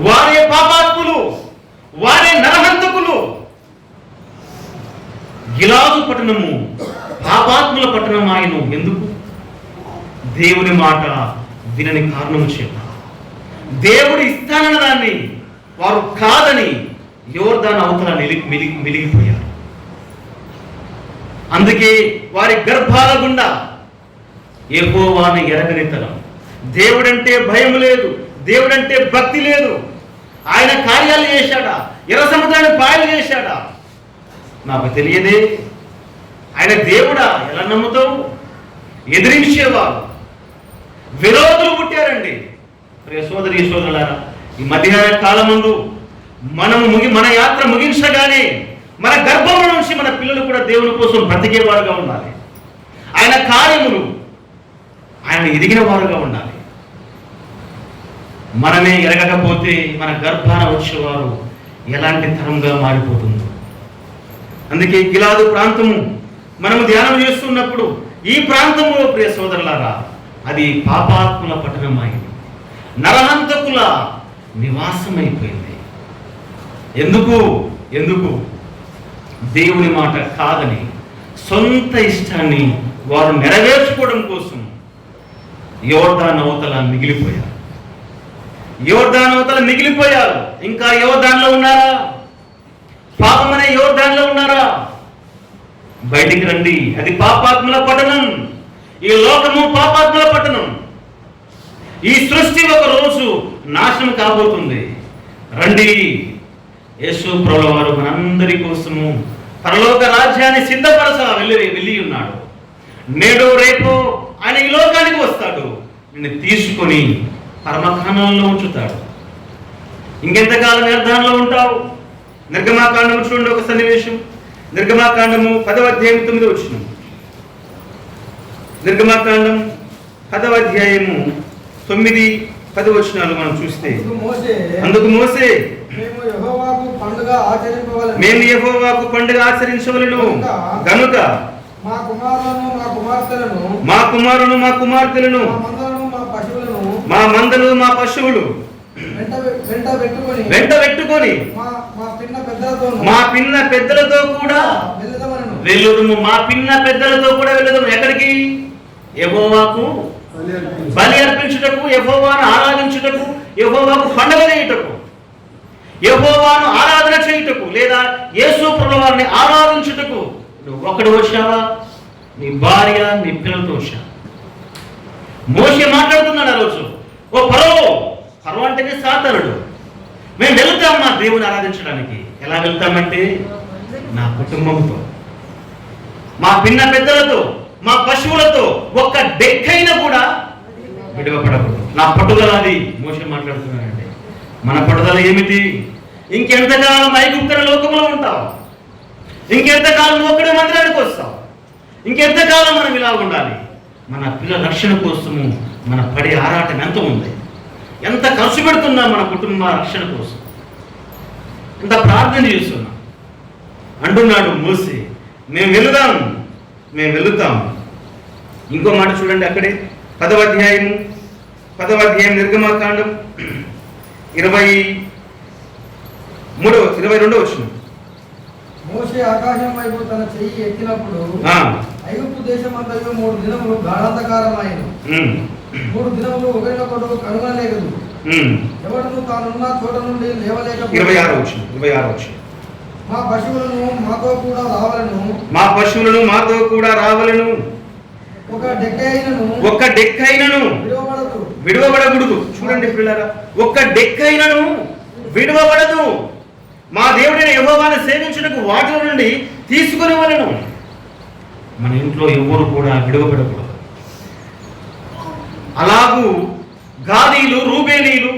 వారే పాపాత్ములు, వారే నరహంతకులు. గిలాదు పట్టణము పాపాత్ముల పట్టణం ఆయన. ఎందుకు? దేవుని మాట వినని కారణము చేత, దేవుడు ఇస్తానన్న దాన్ని వారు కాదని యోర్దాను అవతల మిలిగిపోయారు. అందుకే వారి గర్భాల గుండా యెహోవాను ఎరగని తరం. దేవుడంటే భయం లేదు, దేవుడంటే భక్తి లేదు. ఆయన కార్యాలు చేశాడా? ఎర్ర సముద్రాన్ని పాయలు చేశాడా? నాకు తెలియదే. ఆయన దేవుడా ఎలా నమ్ముతావు? ఎదిరించేవారు, విరోధులు పుట్టారండి. ప్రియ సోదరి సోదరులారా, ఈ మధ్యాహ్న కాలమందు మన యాత్ర ముగించగానే మన గర్భంలో నుంచి మన పిల్లలు కూడా దేవుని కోసం బ్రతికేవారుగా ఉండాలి. ఆయన కార్యములు ఆయన ఎదిగిన వారుగా ఉండాలి. మనమే ఎరగకపోతే మన గర్భాన వచ్చేవారు ఎలాంటి తరంగా మారిపోతుందో. అందుకే గిలాదు ప్రాంతము మనము ధ్యానం చేస్తున్నప్పుడు ఈ ప్రాంతంలో ప్రియ సోదరులారా, అది పాపాత్ముల పట్టణమైంది, నరహంతకుల నివాసమైపోయింది. ఎందుకు దేవుని మాట కాదని సొంత ఇష్టాన్ని వారు నెరవేర్చుకోవడం కోసం యోర్దాను అవతల మిగిలిపోయారు. ఇంకా యోర్దానులో ఉన్నారా? పాపం అనే యోర్దానులో ఉన్నారా? బయటికి రండి. అది పాపాత్ముల పట్టణం. ఈ లోకము పాపాత్ముల పట్టణం. ఈ సృష్టి ఒక రోజు నాశనం కాబోతుంది. రండి. యేసు ప్రభువు వారు మనందరి కోసము పరలోక రాజ్యాన్ని సిద్ధపరచ వెళ్ళి ఉన్నాడు. నేడు రేపు ఆయన ఈ లోకానికి వస్తాడు. నిన్ను తీసుకొని పరమఖానంలో ఉంచుతాడు. ఇంకెంతకాలం వ్యర్థంలో ఉంటావు? నిర్గమాకాండము చూడండి ఒక సన్నివేశం. నిర్గమాకాండము 10వ అధ్యాయం 9వ వచనం. నిర్గమాకాండం 10వ అధ్యాయము 9, 10 వచనాలు మనం చూస్తే, అందుకు మోసే మేము యెహోవాకు పండుగ ఆచరించవలెను గనుక మా కుమారులను మా కుమార్తెలను మా మందలు మా పశువులు వెంట పెట్టుకొని మా పిన్న పెద్దలతో కూడా వెళ్ళుదుము. మా పిన్న పెద్దలతో కూడా వెళ్ళుదుము. ఎక్కడికి? యెహోవాకు బలి అర్పించుటకు, యెహోవాను ఆరాధించుటకు, యెహోవాకు పండుగ చేయుటకు, యెహోవాను ఆరాధన చేయుటకు, లేదా యేసు ప్రభువు వారిని ఆరాధించుటకు. నువ్వు ఒక్కడు వచ్చావా? నీ భార్య, నీ పిల్లలతో వచ్చావా? మోషే మాట్లాడుతున్నాడు ఆ రోజు. ఓ ఫరో అంటేనే సాతానుడు. మేము వెళ్తాం మా దేవుని ఆరాధించడానికి. ఎలా వెళ్తామంటే నా కుటుంబంతో, మా పిన్న పెద్దలతో, మా పశువులతో ఒక్క డెక్కైనా కూడా విడవపడకూడదు. నా పట్టుదల అది. మోషే మాట్లాడుతున్నాడండి. మన పట్టుదల ఏమిటి? ఇంకెంతకాలం ఐగుప్తు లోకంలో ఉంటావు? ఇంకెంతకాలం ఒక్కడే మందిరానికి వస్తావు? ఇంకెంతకాలం మనం ఇలా ఉండాలి? మన పిల్లల రక్షణ కోసము మన పడే ఆరాటం ఎంత ఉంది? ఎంత ఖర్చు పెడుతున్నాం మన కుటుంబ రక్షణ కోసం? ఎంత ప్రార్థన చేస్తున్నాం? అంటున్నాడు మోసే, మేము వెళుతాం. ఇంకో మాట చూడండి అక్కడే 10వ అధ్యాయం నిర్గమాకాండం 22వ వచనం. మోషే ఆకాశం వైపు తన చెయ్యి ఎత్తినప్పుడు ఐగుప్తు దేశమంతయు 3 దినములు గాఢాంధకారమాయెను. 3 దినములు ఒకరినొకడు కనుగొనలేదు. ఎవడును తానున్న చోట నుండి లేవలేక. 26వ వచనం. మా పశువులను మాతో కూడా రావలను. ఒక డెక్కైనను విడవబడకూడదు. చూడండి పిల్లరా, ఒక్క డెక్కైనను విడవబడదు. మా దేవుడైన యెహోవాను సేవించుటకు వాటిలో నుండి తీసుకుని వలెను. మన ఇంట్లో ఎవరు కూడా విడవబడకూడదు. అలాగూ గాదీలు, రూబేనీలు,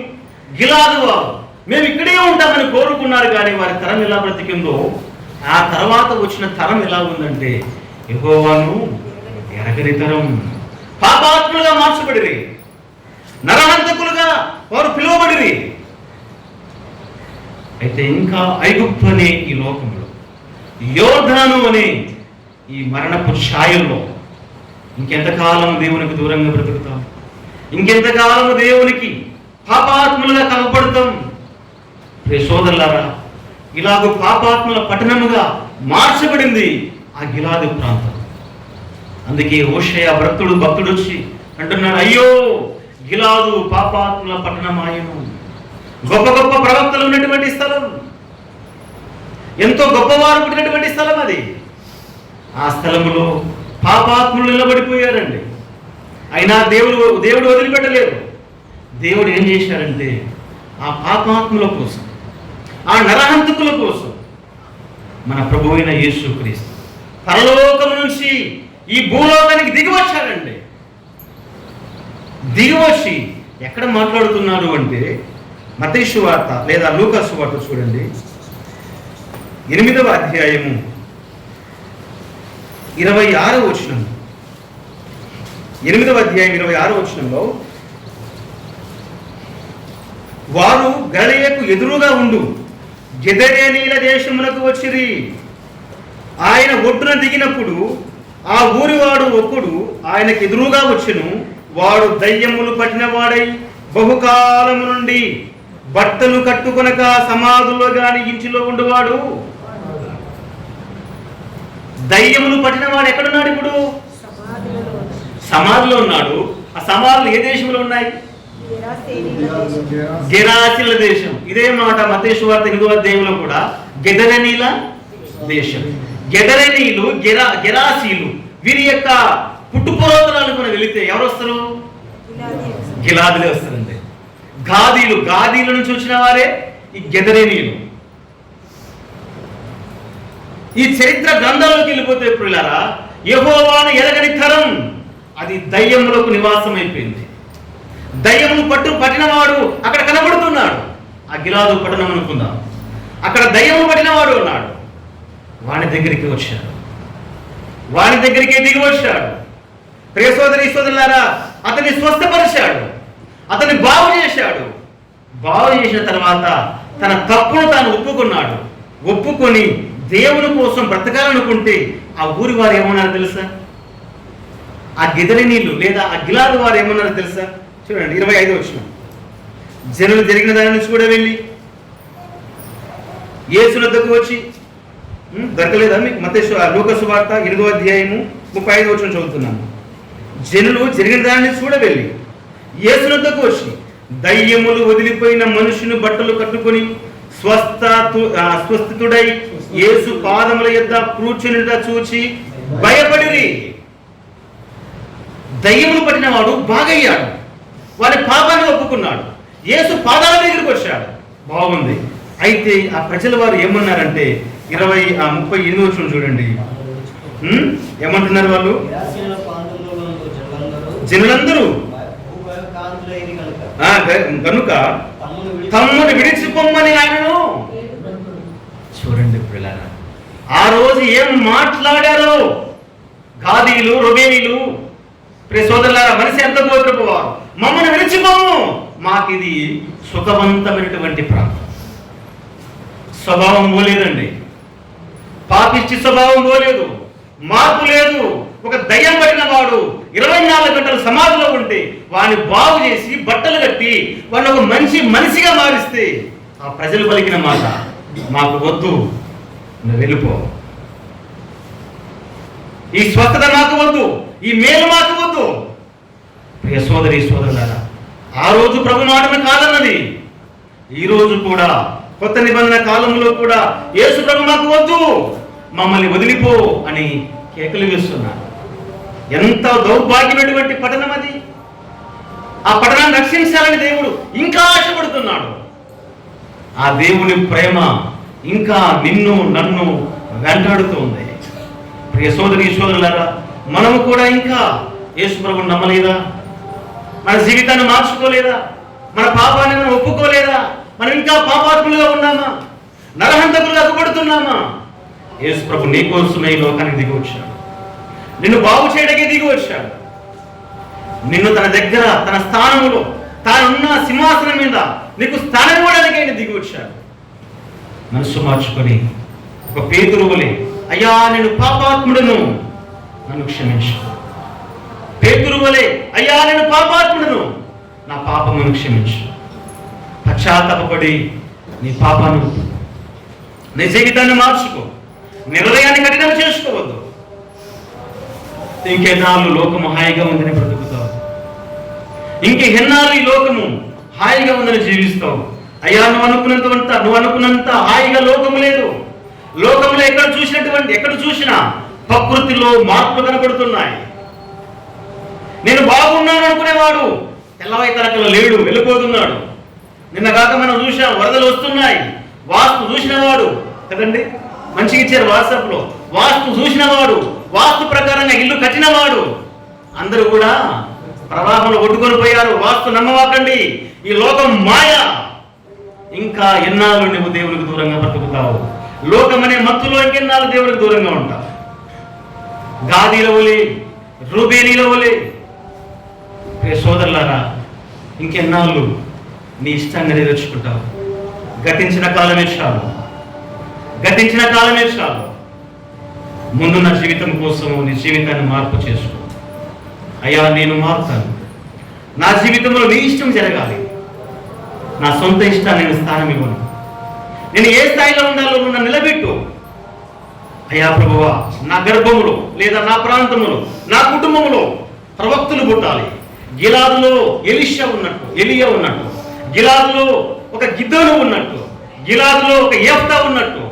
గిలాదు వారు మేము ఇక్కడే ఉంటామని కోరుకున్నారు. కానీ వారి తరం ఎలా బ్రతికిందో ఆ తర్వాత వచ్చిన తరం ఎలా ఉందంటే యెహోవాను ఎరగని తరం. పాపాత్ములుగా మార్చబడిరి, నరహంతకులుగా వారు పిలువబడిరి. అయితే ఇంకా ఐగుప్తు అనే ఈ లోకంలో, యోర్దాను అనే ఈ మరణపు ఛాయల్లో ఇంకెంతకాలం దేవునికి దూరంగా బ్రతుకుతాం? ఇంకెంతకాలం దేవునికి పాపాత్ములుగా కనపడతాం? సోదరులారా, ఇలాగూ పాపాత్ముల పట్టణముగా మార్చబడింది ఆ గిలాదు ప్రాంతం. అందుకే హోషేయ భక్తుడు వచ్చి అంటున్నాడు, అయ్యో గిలాదు పాపాత్ముల పట్టణమాయను. గొప్ప గొప్ప ప్రవక్తలు ఉన్నటువంటి స్థలం, ఎంతో గొప్పవారు పుట్టినటువంటి స్థలం అది. ఆ స్థలములో పాపాత్ములు నిలబడిపోయారండి. అయినా దేవుడు వదిలిపెట్టలేదు. దేవుడు ఏం చేశారంటే ఆ పాపాత్ముల కోసం, ఆ నరహంతకుల కోసం మన ప్రభు అయిన యేసుక్రీస్తు పరలోకం నుంచి ఈ భూలోకానికి దిగి వచ్చాడండి. దిగి వచ్చి ఎక్కడ మాట్లాడుతున్నాడు అంటే మత్తయి సువార్త లేదా లూకా సువార్త చూడండి, 8వ అధ్యాయము 26వ వచనం. 8వ అధ్యాయం 26వ వచనంలో, వారు గలిలయకు ఎదురుగా ఉండు గెదరేనీల దేశమునకు వచ్చిరి. ఆయన ఒడ్డున దిగినప్పుడు ఆ ఊరివాడు ఒకడు ఆయనకు ఎదురుగా వచ్చెను. వాడు దయ్యములు పట్టిన వాడై బహుకాలము నుండి బట్టలు కట్టుకొనక సమాధుల్లో గాని ఇంటిలో ఉండేవాడు. దయ్యములు పట్టిన వాడు ఎక్కడున్నాడు? ఇప్పుడు సమాధిలో ఉన్నాడు. ఆ సమాధులు ఏ దేశంలో ఉన్నాయి? గెరాసీల దేశం. ఇదే మాట మత్తయి సువార్త 8వ అధ్యాయంలో కూడా గెదరేనీల దేశం. గెదరేనీలు, గెరాసీలు, వీరి యొక్క పుట్టుపూర్వోత్తరాలు కూడా వెళితే ఎవరు వస్తారు? గిలాదులే వస్తారండి. గాదీల నుంచి వచ్చిన వారే ఈ గెదరేనీలు. ఈ చరిత్ర గ్రంథాల్లోకి వెళ్ళిపోతే ప్రియులారా, యెహోవాను ఎరగని తరం అది దయ్యములకు నివాసం అయిపోయింది. దయ్యమును పట్టినవాడు అక్కడ కనబడుతున్నాడు. ఆ గిలాదు పట్టణం అనుకుందాం, అక్కడ దయ్యము పట్టినవాడు ఉన్నాడు. వాని దగ్గరికి వచ్చాడు, వాని దగ్గరికి దిగి వచ్చాడు. ప్రియ సోదరి సోదరులారా, అతన్ని స్వస్థపరిచాడు, అతన్ని బాగు చేశాడు. బాగు చేసిన తర్వాత తన తప్పును తాను ఒప్పుకున్నాడు. ఒప్పుకొని దేవుని కోసం బ్రతకాలనుకుంటే ఆ ఊరి వారు ఏమన్నారో తెలుసా? ఆ గెదరేనీలు లేదా ఆ గిలాదు వారు ఏమన్నారో తెలుసా? చూడండి 25వ వచనం. జనులు జరిగిన దాని నుంచి కూడా వెళ్ళి యేసు వద్దకు వచ్చి, దొరకలేదా మీకు? మత్తయి లూకా సువార్త 8వ అధ్యాయము 35వ వచనం చదువుతున్నాను. జనులు జరిగిన దాని నుంచి కూడా వెళ్ళి యేసు వద్దకు వచ్చి దయ్యములు వదిలిపోయిన మనుషుని బట్టలు కట్టుకొని స్వస్థతుడై యేసు పాదముల యొద్ద కూర్చునిట చూచి భయపడిరి. దయ్యములు పట్టిన వాడు బాగయ్యాడు, వాడి పాపాన్ని ఒప్పుకున్నాడు, యేసు పాదాల దగ్గరికి వచ్చాడు. బాగుంది. అయితే ఆ ప్రజల వారు ఏమన్నారంటే 38వ వచనం చూడండి, ఏమంటున్నారు వాళ్ళు? జనులందరూ కనుక తమ్ముని విడిచిపోమ్మని ఆయనను. చూడండి పిల్లరా, ఆ రోజు ఏం మాట్లాడారో గాదీలు, రూబేనీలు. ప్రియ సోదరులారా, మనిషి ఎంత గోత్రపోవారు, మమ్మల్ని విడిచిపోము, మాకు ఇది సుఖవంతమైనటువంటి ప్రాంతం. స్వభావం పోలేదండి, పాపిష్టి స్వభావం పోలేదు, మార్పు లేదు. ఒక దయ్యం పట్టిన వాడు 24 గంటలు సమాధిలో ఉంటే వాడిని బాగు చేసి బట్టలు కట్టి వాడిని ఒక మంచి మనిషిగా మారిస్తే ఆ ప్రజలు పలికిన మాట, మాకు వద్దు, నువ్వు వెళ్ళిపో, ఈ స్వస్థత మాకు వద్దు, ఈ మేలు మాకు వద్దు. ప్రియ సోదరి సోదరులారా, ఆ రోజు ప్రభు మాటను కాదన్నది. ఈ రోజు కూడా కొత్త నిబంధన కాలంలో కూడా యేసు ప్రభు మాకు వద్దు, మమ్మల్ని వదిలిపో అని కేకలు వేస్తున్నారు. ఎంత దౌర్భాగ్యమైనటువంటి పట్టణం అది. ఆ పట్టణాన్ని రక్షించాలని దేవుడు ఇంకా ఆశపడుతున్నాడు. ఆ దేవుని ప్రేమ ఇంకా నిన్ను నన్ను వెంటాడుతుంది. ప్రియ సోదరి సోదరులారా, మనము కూడా ఇంకా యేసు ప్రభువుని నమ్మలేదా? మన జీవితాన్ని మార్చుకోలేదా? మన పాపాన్ని మనం ఒప్పుకోలేదా? మనం ఇంకా పాపాత్ములుగా ఉన్నామా? నరహంతకులుగా పడుతున్నామా? యేసు ప్రభు నీ కోసమే ఈ లోకానికి దిగి వచ్చాడు, నిన్ను బాగు చేయడానికి దిగి వచ్చాడు. నిన్ను తన దగ్గర, తన స్థానములో, తానున్న సింహాసనం మీద నీకు స్థానం ఇవ్వడానికి ఆయన దిగి వచ్చాడు. మనసు మార్చుకొని ఒక పేతురు వలె, అయ్యా నేను పాపాత్ముడను, నన్ను క్షమించు. పేతురు వలె, అయ్యా నేను పాపాత్ముడను, నా పాపమును క్షమించు. పశ్చాత్తాపపడి నీ పాపాన్ని, నీ జీవితాన్ని మార్చుకో, నిర్ణయాన్ని కఠినం చేసుకోవద్దు. ఇంకెన్నాళ్ళు లోకము హాయిగా ఉందని బ్రతుకుతావు, ఇంకెన్నాళ్ళు ఈ లోకము హాయిగా ఉందని జీవిస్తావు. అయ్యా నువ్వు అనుకున్నంత హాయిగా లోకము లేదు. లోకంలో ఎక్కడ చూసినా ప్రకృతిలో మార్పులు కనబడుతున్నాయి. నేను బాగున్నాను అనుకునేవాడు తెల్లవై తరకలు లేడు, వెళ్ళిపోతున్నాడు. నిన్న కాక మనం చూసాం, వరదలు వస్తున్నాయి. వాస్తు చూసిన వాడు కదండి, మంచిగా ఇచ్చారు వాట్సాప్లో. వాస్తు చూసినవాడు, వాస్తు ప్రకారంగా ఇల్లు కట్టినవాడు అందరూ కూడా ప్రవాహంలో కొట్టుకొని పోయారు. వాస్తు నమ్మవాకండి, ఈ లోకం మాయ. ఇంకా ఎన్నాళ్ళు నువ్వు దేవునికి దూరంగా బ్రతుకుతావు? లోకం అనే మత్తులో ఇంకెన్నాళ్ళు దేవునికి దూరంగా ఉంటావు? గాదీల వలె, రూబేనీల వలె. సోదరులారా, ఇంకెన్నాళ్ళు నీ ఇష్టాన్ని నెరవేర్చుకుంటావు? గతించిన కాలమే చాలు, గతించిన కాలమే చాలు. ముందున్న జీవితం కోసం నీ జీవితాన్ని మార్పు చేసుకో. అయ్యా, నేను మారుతాను, నా జీవితంలో నీ ఇష్టం జరగాలి, నా సొంత ఇష్టాన్ని నేను స్థానం ఇవ్వను. నేను ఏ స్థాయిలో ఉండాలో నన్ను నిలబెట్టు అయ్యా ప్రభువా. నా గర్భములో లేదా నా ప్రాంతంలో, నా కుటుంబంలో ప్రవక్తులు పుట్టాలి. గిలాదులో ఎలీషా ఉన్నట్టు, ఎలియా ఉన్నట్టు, గిలాదులో ఒక గిద్దోను ఉన్నట్టు, గిలాదులో ఒక యెఫ్తా ఉన్నట్టు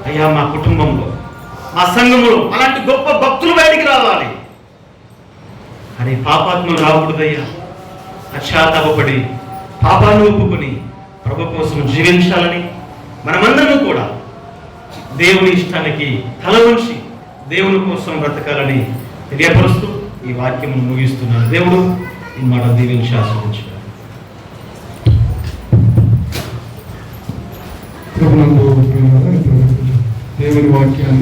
అయ్యా మా కుటుంబంలో, మా సంఘములో అలాంటి గొప్ప భక్తులు బయటికి రావాలి. అని పాపాత్మలు రాకూడదయ్యా. పశ్చాత్తాపపడి పాపాన్ని ఒప్పుకొని ప్రభు కోసం జీవించాలని మనమందరం కూడా దేవుని ఇష్టానికి తల ఉంచి దేవుని కోసం బ్రతకాలని తెలియపరుస్తూ ఈ వాక్యం ముగిస్తున్నాను. దేవుడు ఈ మాట దీవించి ఆశీర్వదించాడు. దేవుని వాక్యాన్ని